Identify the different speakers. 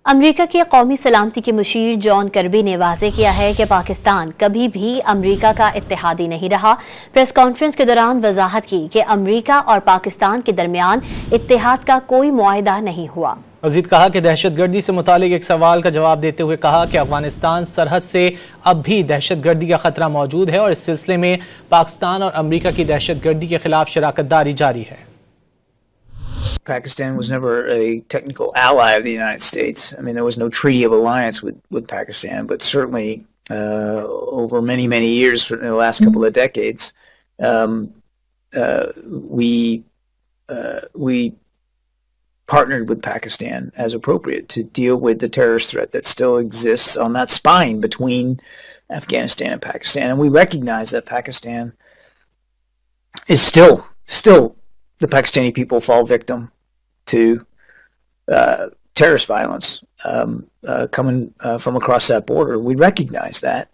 Speaker 1: America के कौमी सलामती के मशीर कबी ने वाज़ेह किया है कि पाकिस्तान कभी भी अमेरिका का इत्तेहादी नहीं रहा। प्रेस कॉन्फ्रेंस के दौरान वजाहत की कि अमेरिका और पाकिस्तान के दरमियान इत्तेहाद का कोई मुआहदा नहीं हुआ।
Speaker 2: मजीद कहा कि दहशतगर्दी से मुतालिक एक सवाल का जवाब देते हुए कहा कि अफगानिस्तान सरहद से अब भी दहशतगर्दी का खतरा मौजूद है और इस सिलसिले में पाकिस्तान और अमेरिका की दहशतगर्दी के खिलाफ शराकतदारी जारी है।
Speaker 3: Pakistan was never a technical ally of the United States. I mean, there was no treaty of alliance with Pakistan, but certainly over many years, in the last couple of decades, we partnered with Pakistan as appropriate to deal with the terrorist threat that still exists on that spine between Afghanistan and Pakistan. And we recognize that Pakistan is still the Pakistani people fall victim to terrorist violence coming from across that border. We recognize that.